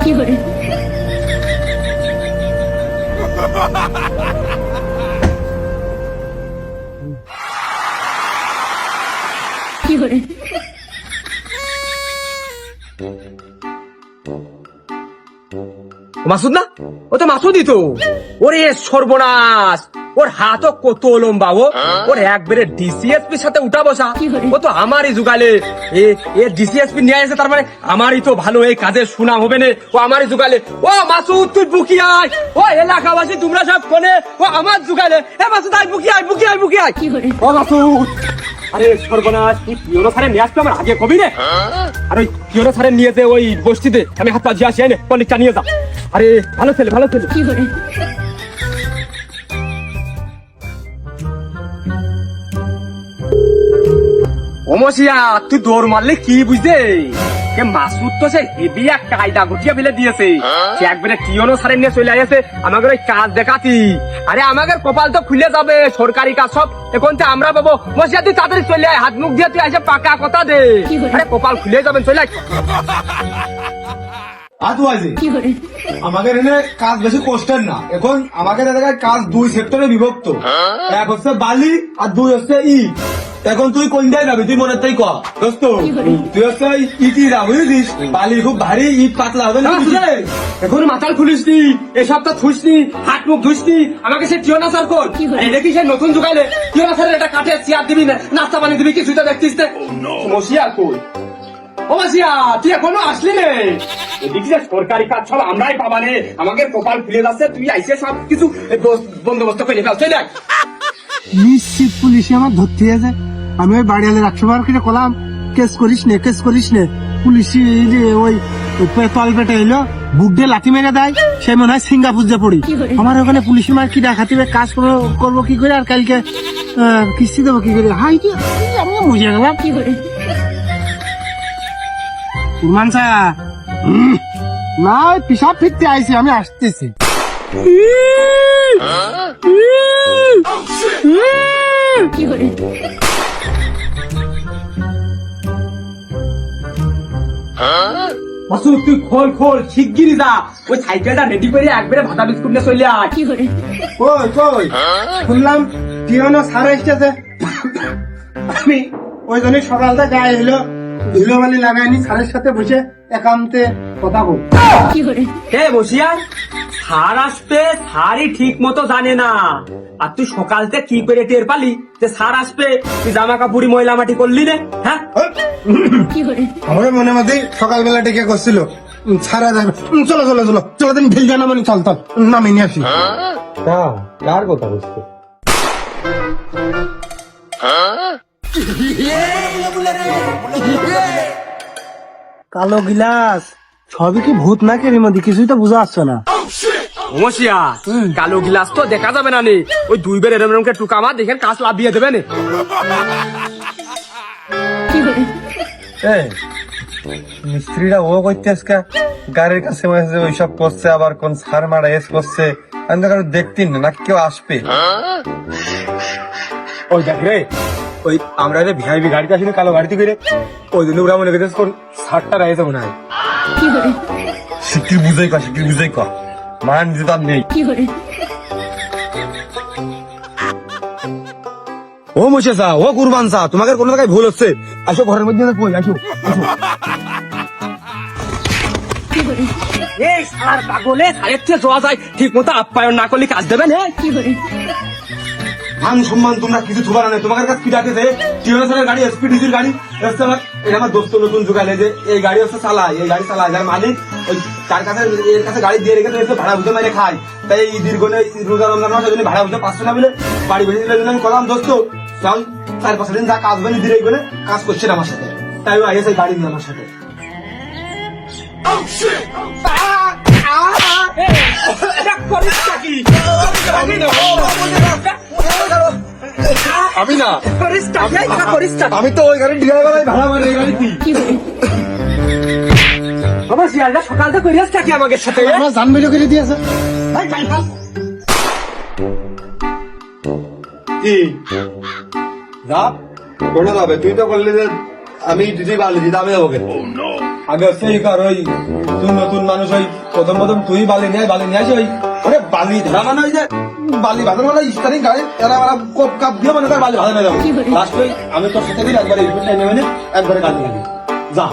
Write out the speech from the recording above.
কি করে কি করে মাসুদ না, ও তো মাসুদই তো। ওরে সর্বনাশ, ওর হাতও কত লম্বা, ওর একবারে ডিসিএসপির সাথে উঠা বসা। ও তো আমারই যুগালে এ ডিসিএসপি নিয়ে এসে, তার মানে আমারই তো ভালো এই কাজের সুনাম হবে না। ও আমারই যুগালে। ও মাসুদ তুই বুকি আয়, ও এলাকাবাসী তোমরা সব কোনে, ও আমার যুগালে। এ মাসুদ আয়, বুকি আয়, বুকি আয়, বুকি আয়। ও মাসুদ, আরে সর্বনাশ, তুই পিওনো স্যারের নিয়ে আসতো আমার আগে কবি রে। আর ওই পিওনো স্যারের নিয়ে যে ওই বস্তিতে আমি হাত পা ঝিয়ে আসি, এনে পলিকটা নিয়ে যা। আরে ভালো ছেলে, ভালো ছেলে। কি করে ওমসিয়া, তুই দৌড় মারলে কি বুঝতে? মাসুদ তো সে হেভি এক কায়দা গুটিয়ে ফেলে দিয়েছে। সে একবারে টিওনো সারে নিয়ে চলে আসে আমাকে ওই কাজ দেখাতি। আরে আমাদের কপাল তো খুলে যাবে, সরকারি কাজ সব এখন তো আমরা পাবো। মসিয়া তুই তাড়াতাড়ি চলে আয়, হাত মুখ দিয়ে তুই এসে পাকা কথা দে। আরে কপাল খুলে যাবেন, চলে আয়। কি করে আমাদের এখানে কাজ বেশি কষ্টের না। এখন আমাদের এলাকায় কাজ দুই সেক্টরে বিভক্ত, এক হচ্ছে বালি আর দুই হচ্ছে ইট। এখন তুই কোনটাই যাবি, তুই মনে তাই কর দোস্ত। তুই হচ্ছে ইটি যা, বুঝেছিস? বালি খুব ভারী, ইট পাতলা হবে না। এখন মাথাল খুলিস নি, এসব তো থুস নি, হাত মুখ ধুস নি, আমাকে সে টিওনা সার কর। এই দেখি সে নতুন যুগাইলে টিওনা সারের একটা কাঠে চেয়ার দিবি না, নাস্তা পানি দিবি, কিছুটা দেখতিস না। মসিয়া কই? ও মাসিয়া, তুই এখনো আসলি রে? এদিকে যে সরকারি কাজ সব আমরাই পাবানে, আমাকে কপাল খুলে যাচ্ছে। তুই আইসে সব কিছু বন্দোবস্ত করে ফেল, চলে আয়। নিশ্চিত পুলিশে আমার ধরতে আছে। আমি ওই বাড়িয়ালের 100 বার করে কলাম, কেস করিস নে, কেস করিস নে। পুলিশি এই যে ওই তল পেটে এলো, বুক দিয়ে লাঠি মেরে দেয়, সে মনে হয় সিঙ্গাপুর যে পড়ি। আমার ওখানে পুলিশি মার কি ডাকাতি, কাজ করবো কি করে, আর কালকে কিস্তি দেবো কি করে। হাই কি আমি বুঝে গেলাম। কি করে মানসা না, ওই পিসাব ফিরতে আইসি, আমি আসতেছি। কি করে মাসুদ তুই খোল খোল, শিগগিরই যা। ওই সাইকেলটা রেডি করে একবারে ভাজা বিস্কুট নিয়ে চলে আয়। কি করে কই কই শুনলাম টিওনো সার এসেছে। আমি ওই জন্য সকালটা গায়ে এলো, ধুলোবালি লাগাইনি, সারের সাথে বসে একান্তে কথা বল। কি করে হে বসিয়া, সার আসবে, সারই ঠিক মতো জানে না। আর তুই সকালতে কি করে টের পালি যে সার আসবে? তুই জামা কাপড়ি ময়লা মাটি করলি রে? হ্যাঁ, কি করে আমার মনে মধ্যে সকালবেলা ডেকে করছিল ছাড়া যাবে, চলো চলো চলো চলো, তুমি ভেল জানা মানে চল চল নামে নিয়ে আসি। কার কথা বলছো? কালো গিলাস সবই কি ভূত নাকি এর মধ্যে, কিছুই তো বোঝা যাচ্ছে না। মসিয়া, কালো গিলাস তো দেখা যাবে না নে। ওই দুই বের এরম এরমকে টুকা মার, দেখেন কাজ লাভিয়ে দেবে নে। কি করে মিস্ত্রিরা ও করতে আজকে গাড়ির কাছে মাঝে ওইসব করছে, আবার কোন সার মারা এস করছে। আমি তো কারো দেখতি না কেউ আসবে। ওই দেখ রে, ওই আমরা যে ভিআইপি গাড়িতে আসিনি, কালো গাড়িতে করে, ওই জন্য ওরা মনে করতেছে কোন সারটা রাইছে মনে হয়। কি করে শিগগির বুঝাই কর, শিগগির বুঝাই কর, মান যদি তার নেই। কি করে ও মুছে সা, ও কুরবান সা, তোমাকে কোনো জায়গায় ভুল হচ্ছে। আসো ঘরের মধ্যে কই, আসো আসো। কি করে এই সার পাগলে, সারের থেকে যাওয়া যায়, ঠিক মতো আপ্যায়ন না করলে কাজ দেবে না। কি করে মান সম্মান তোমরা কিছু থুবা না, তোমার কাছে কি ডাকেছে? টিওনাসের গাড়ি, এসপিডিসির গাড়ি হচ্ছে আমার। এটা আমার দোস্ত নতুন যুগালে যে এই গাড়ি হচ্ছে চালায়, এই গাড়ি চালায় যার মালিক, ওই তার কাছে এর কাছে গাড়ি দিয়ে রেখেছে, এসে ভাড়া বুঝে মেরে খায়। তাই এই দীর্ঘনে রোজা রমজান মাস ওই ভাড়া বুঝে 500 না বলে বাড়ি বেশি দিলে আমি করলাম দোস্ত চল 4-5 দিন যা কাজ হবে নিজের বলে কাজ করছে না আমার সাথে। তাই আইএস এই গাড়ি নিয়ে আমার সাথে। আমি না, আমি তো ওই গাড়ির ড্রাইভার, ভাড়া মানে এই গাড়ি কি। কি করে আমার শিয়ালটা সকালটা করে আসছে কি আমাকে সাথে? আমরা জানবিলো করে দিয়েছে। কি যা কোনে যাবে? তুই তো বললি যে আমি দুটোই বালি দিতে আমি যাবো আগে সেই কার ওই তুই নতুন মানুষ ওই প্রথম তুই বালি নিয়ে আসি ওই ওরে বালি ধরা মানে ওই যে বালি ভালো মানে স্টারিং গাড়ি এরা মানে কোপ কাপ দিয়ে মনে করে বালি ভালো হয়ে যাবো লাস্ট আমি তোর সাথে একবার এই নেমে একবারে কাজ নিয়ে যা